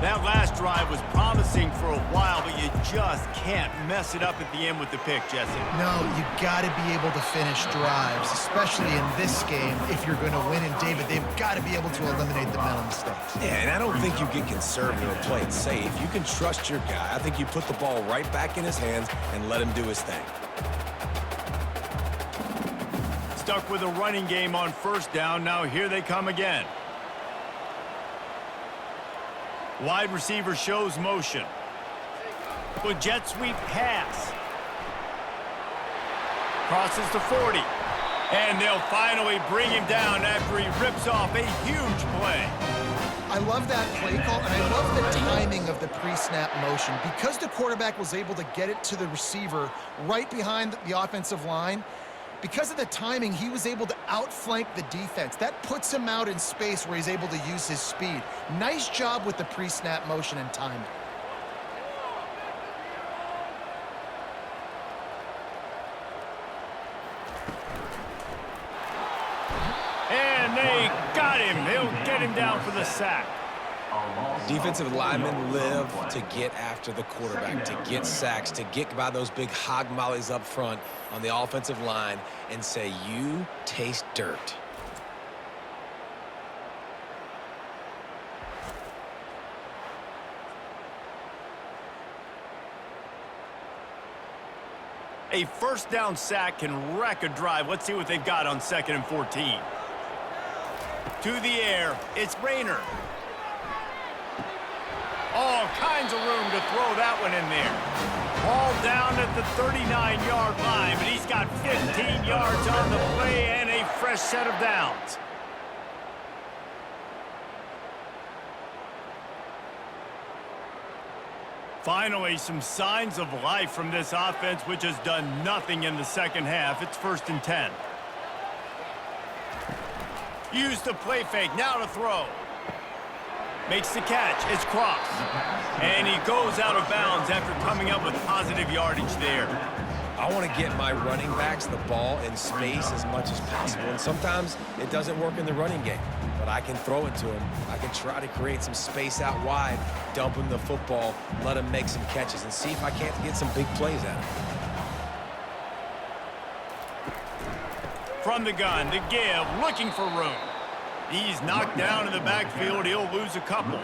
That last drive was promising for a while, but you just can't mess it up at the end with the pick, Jesse. No, you got to be able to finish drives, especially in this game if you're going to win. And David, they've got to be able to eliminate the mental mistakes. Yeah, and I don't think you get conservative and play it safe. You can trust your guy. I think you put the ball right back in his hands and let him do his thing. Stuck with a running game on first down. Now here they come again. Wide receiver shows motion. With jet sweep pass. Crosses the 40. And they'll finally bring him down after he rips off a huge play. I love that play call, and I love the timing of the pre-snap motion. Because the quarterback was able to get it to the receiver right behind the offensive line, because of the timing, he was able to outflank the defense. That puts him out in space where he's able to use his speed. Nice job with the pre-snap motion and timing. And they got him. They'll get him down for the sack. Defensive linemen live to get after the quarterback, to get sacks, to get by those big hog mollies up front on the offensive line and say, you taste dirt. A first down sack can wreck a drive. Let's see what they've got on 2nd and 14. To the air, it's Rayner. All kinds of room to throw that one in there. Ball down at the 39-yard line, but he's got 15 yards on the play and a fresh set of downs. Finally, some signs of life from this offense, which has done nothing in the second half. It's 1st and 10. Use the play fake, now to throw. Makes the catch, it's crossed. And he goes out of bounds after coming up with positive yardage there. I want to get my running backs the ball in space as much as possible. And sometimes it doesn't work in the running game, but I can throw it to him. I can try to create some space out wide, dump him the football, let him make some catches, and see if I can't get some big plays out of him. from the gun, the give, looking for room. He's knocked down in the backfield. He'll lose a couple.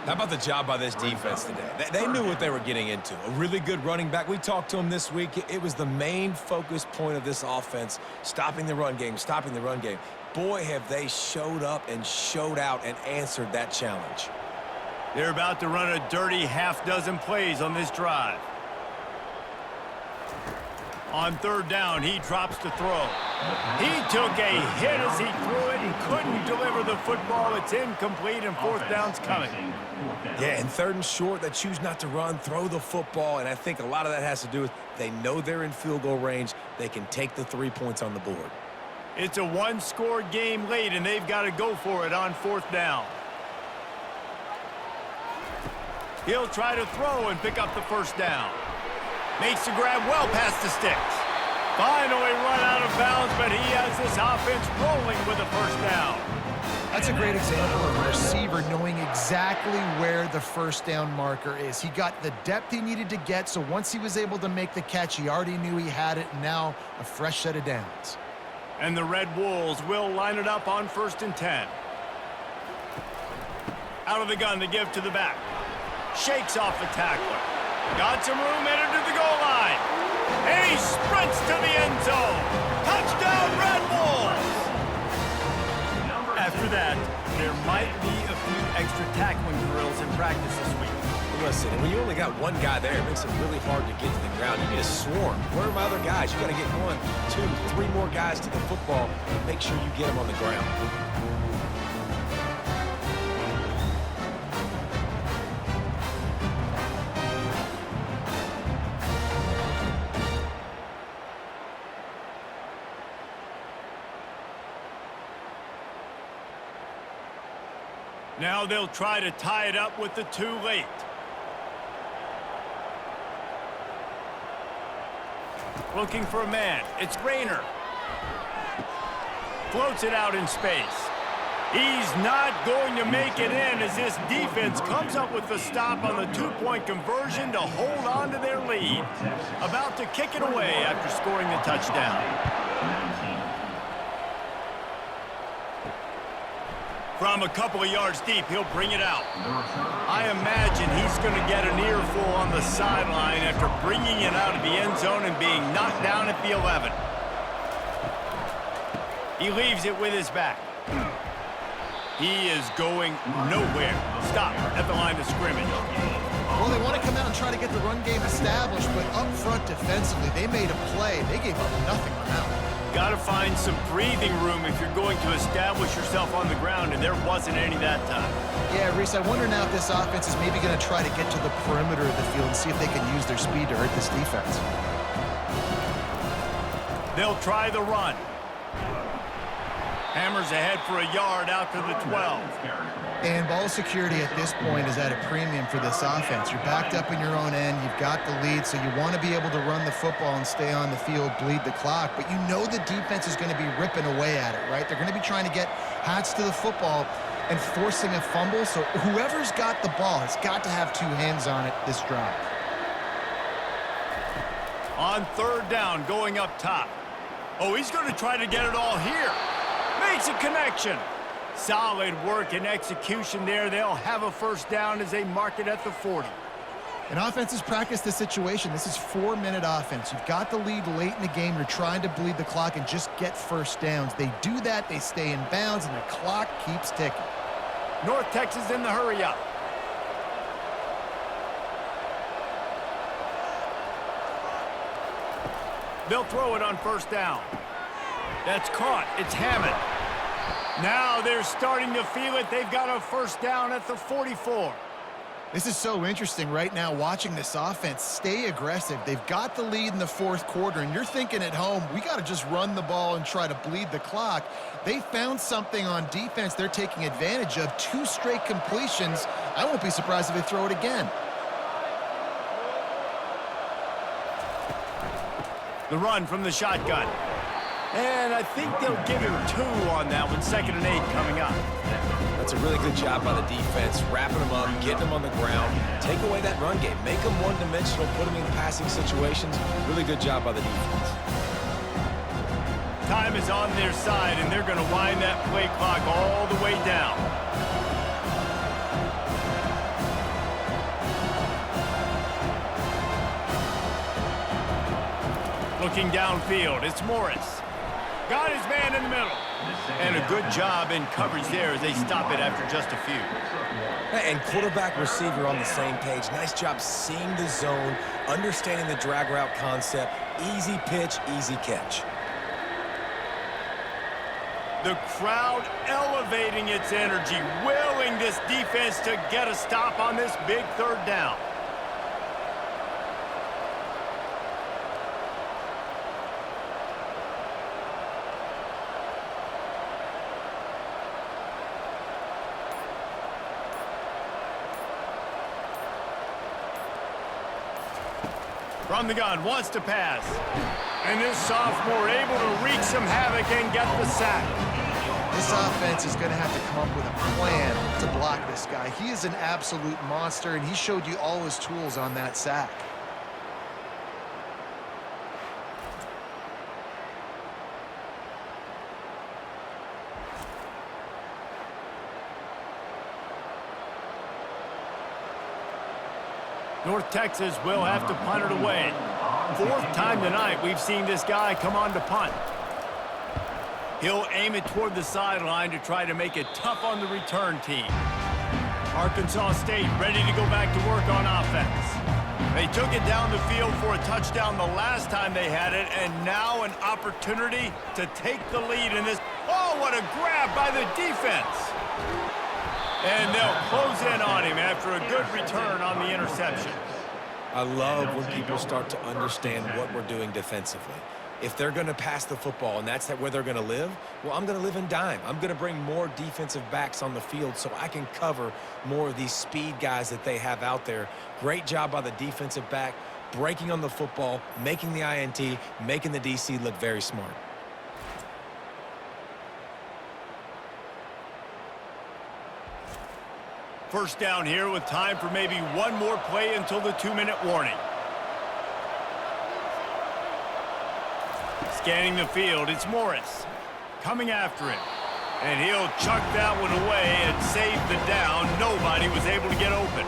How about the job by this defense today? They knew what they were getting into. A really good running back. We talked to him this week. It was the main focus point of this offense, stopping the run game, stopping the run game. Boy, have they showed up and showed out and answered that challenge. They're about to run a dirty half-dozen plays on this drive. On third down, he drops to throw. He took a hit as he threw it and couldn't deliver the football. It's incomplete, and fourth down's coming. Yeah, and third and short, they choose not to run, throw the football, and I think a lot of that has to do with they know they're in field goal range. They can take the 3 points on the board. It's a one-score game late, and they've got to go for it on fourth down. He'll try to throw and pick up the first down. Makes the grab well past the sticks. Finally run out of bounds, but he has this offense rolling with a first down. That's a great example of a receiver knowing exactly where the first down marker is. He got the depth he needed to get, so once he was able to make the catch, he already knew he had it, and now a fresh set of downs. And the Red Wolves will line it up on 1st and 10. Out of the gun to give to the back. Shakes off the tackler. Got some room, headed to the goal line. And he sprints to the end zone. Touchdown, Red Wolves! After that, there might be a few extra tackling drills in practice this week. Listen, when you only got one guy there, it makes it really hard to get to the ground. You need a swarm. Where are my other guys? You got to get 1, 2, 3 more guys to the football. Make sure you get them on the ground. Now they'll try to tie it up with the 2 late. Looking for a man. It's Rayner. Floats it out in space. He's not going to make it in as this defense comes up with the stop on the 2-point conversion to hold on to their lead. About to kick it away after scoring the touchdown. From a couple of yards deep, he'll bring it out. I imagine he's going to get an earful on the sideline after bringing it out of the end zone and being knocked down at the 11. He leaves it with his back. He is going nowhere. Stop at the line of scrimmage. Well, they want to come out and try to get the run game established, but up front defensively, they made a play. They gave up nothing on that one. Got to find some breathing room if you're going to establish yourself on the ground, and there wasn't any that time. Yeah, Reese, I wonder now if this offense is maybe going to try to get to the perimeter of the field and see if they can use their speed to hurt this defense. They'll try the run. Hammers ahead for a yard out to the 12. And ball security at this point is at a premium for this offense. You're backed up in your own end. You've got the lead, so you want to be able to run the football and stay on the field, bleed the clock. But you know the defense is going to be ripping away at it, right? They're going to be trying to get hats to the football and forcing a fumble. So whoever's got the ball has got to have 2 hands on it this drive. On third down, going up top. Oh, he's going to try to get it all here. Makes a connection. Solid work and execution there. They'll have a first down as they mark it at the 40. And offenses practice this situation. This is 4-minute offense. You've got the lead late in the game. You're trying to bleed the clock and just get first downs. They do that, they stay in bounds, and the clock keeps ticking. North Texas in the hurry up. They'll throw it on first down. That's caught. It's Hammond. Now they're starting to feel it. They've got a first down at the 44. This is so interesting right now watching this offense stay aggressive. They've got the lead in the 4th quarter, and you're thinking at home, we got to just run the ball and try to bleed the clock. They found something on defense they're taking advantage of. 2 straight completions. I won't be surprised if they throw it again. The run from the shotgun. And I think they'll give him 2 on that one. 2nd and 8 coming up. That's a really good job by the defense, wrapping them up, getting them on the ground. Take away that run game. Make them one-dimensional, put them in passing situations. Really good job by the defense. Halftime is on their side, and they're going to wind that play clock all the way down. Looking downfield, it's Morris. Got his man in the middle. And a good job in coverage there as they stop it after just a few. And quarterback receiver on the same page. Nice job seeing the zone, understanding the drag route concept. Easy pitch, easy catch. The crowd elevating its energy, willing this defense to get a stop on this big third down. From the gun, wants to pass. And this sophomore able to wreak some havoc and get the sack. This offense is going to have to come up with a plan to block this guy. He is an absolute monster, and he showed you all his tools on that sack. North Texas will have to punt it away. Fourth time tonight we've seen this guy come on to punt. He'll aim it toward the sideline to try to make it tough on the return team. Arkansas State ready to go back to work on offense. They took it down the field for a touchdown the last time they had it, and now an opportunity to take the lead in this. Oh, what a grab by the defense! And they'll close in on him after a good return on the interception. I love when people start to understand what we're doing defensively. If they're going to pass the football and that's where they're going to live, well, I'm going to live in dime. I'm going to bring more defensive backs on the field so I can cover more of these speed guys that they have out there. Great job by the defensive back, breaking on the football, making the INT, making the DC look very smart. First down here with time for maybe one more play until the 2-minute warning. Scanning the field, it's Morris. Coming after him. And he'll chuck that one away and save the down. Nobody was able to get open.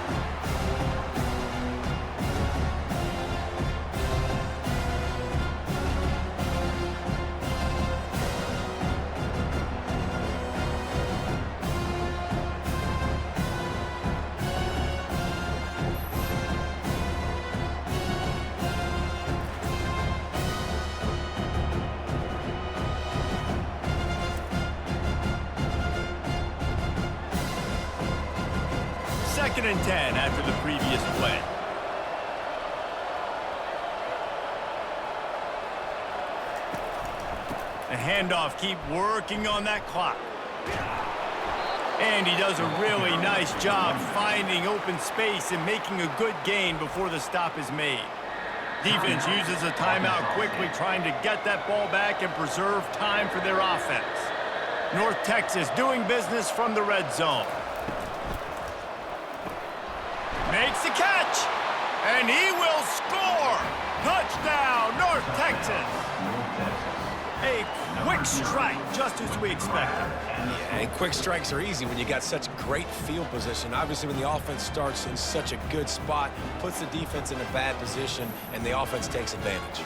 Second and 10 after the previous play. The handoff, keep working on that clock. And he does a really nice job finding open space and making a good gain before the stop is made. Defense uses a timeout quickly, trying to get that ball back and preserve time for their offense. North Texas doing business from the red zone. Makes the catch, and he will score! Touchdown, North Texas! A quick strike, just as we expected. Yeah, and quick strikes are easy when you got such great field position. Obviously, when the offense starts in such a good spot, puts the defense in a bad position, and the offense takes advantage.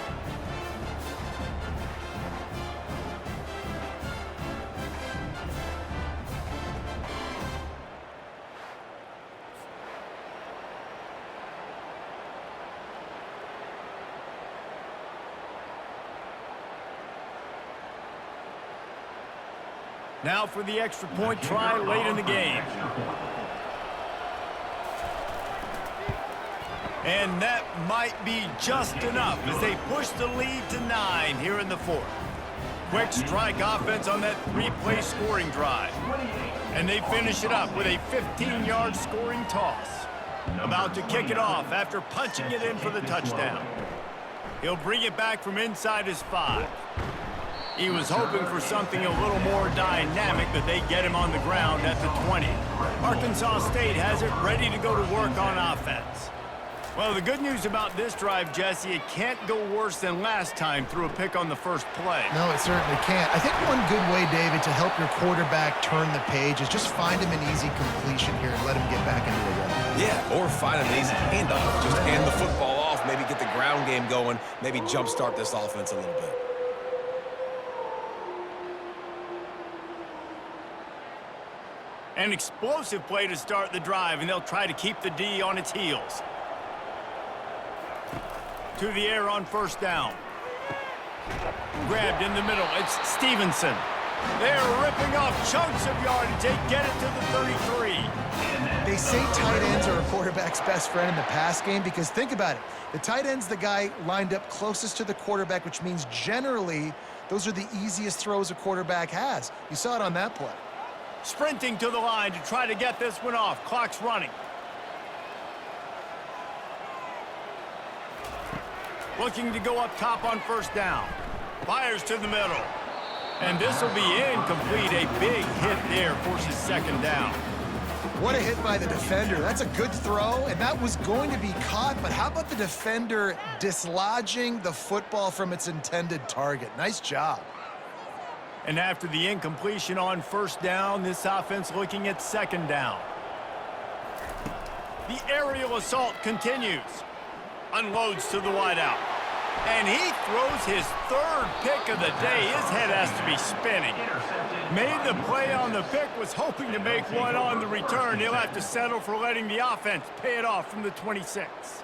Now for the extra point try late in the game. And that might be just enough as they push the lead to 9 here in the fourth. Quick strike offense on that 3-play scoring drive. And they finish it up with a 15-yard scoring toss. About to kick it off after punching it in for the touchdown. He'll bring it back from inside his 5. He was hoping for something a little more dynamic, but they get him on the ground at the 20. Arkansas State has it ready to go to work on offense. Well, the good news about this drive, Jesse, it can't go worse than last time through a pick on the first play. No, it certainly can't. I think one good way, David, to help your quarterback turn the page is just find him an easy completion here and let him get back into the rhythm. Yeah, or find an easy handoff. Just hand the football off, maybe get the ground game going, maybe jumpstart this offense a little bit. An explosive play to start the drive, and they'll try to keep the D on its heels. To the air on first down. Grabbed in the middle. It's Stevenson. They're ripping off chunks of yardage. They get it to the 33. They say tight ends are a quarterback's best friend in the pass game because think about it. The tight end's the guy lined up closest to the quarterback, which means generally those are the easiest throws a quarterback has. You saw it on that play. Sprinting to the line to try to get this one off. Clock's running. Looking to go up top on first down. Fires to the middle. And this will be incomplete. A big hit there forces second down. What a hit by the defender. That's a good throw, and that was going to be caught, but how about the defender dislodging the football from its intended target? Nice job. And after the incompletion on first down, this offense looking at second down. The aerial assault continues. Unloads to the wideout. And he throws his third pick of the day. His head has to be spinning. Made the play on the pick, was hoping to make one on the return. He'll have to settle for letting the offense pay it off from the 26.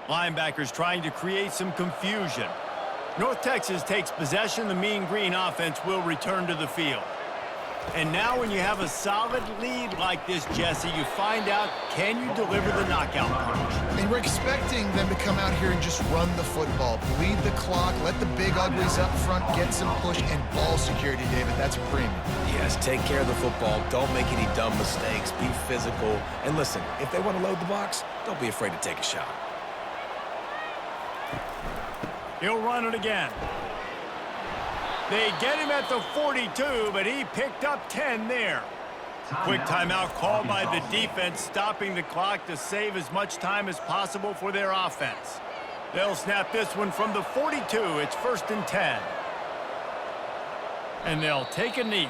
Linebackers trying to create some confusion. North Texas takes possession. The Mean Green offense will return to the field. And now when you have a solid lead like this, Jesse, you find out, can you deliver the knockout punch? And we're expecting them to come out here and just run the football, bleed the clock, let the big uglies up front get some push, and ball security, David. That's a premium. Yes, take care of the football. Don't make any dumb mistakes. Be physical. And listen, if they want to load the box, don't be afraid to take a shot. He'll run it again. They get him at the 42, but he picked up 10 there. Quick timeout called by the defense, stopping the clock to save as much time as possible for their offense. They'll snap this one from the 42. It's 1st and 10. And they'll take a knee.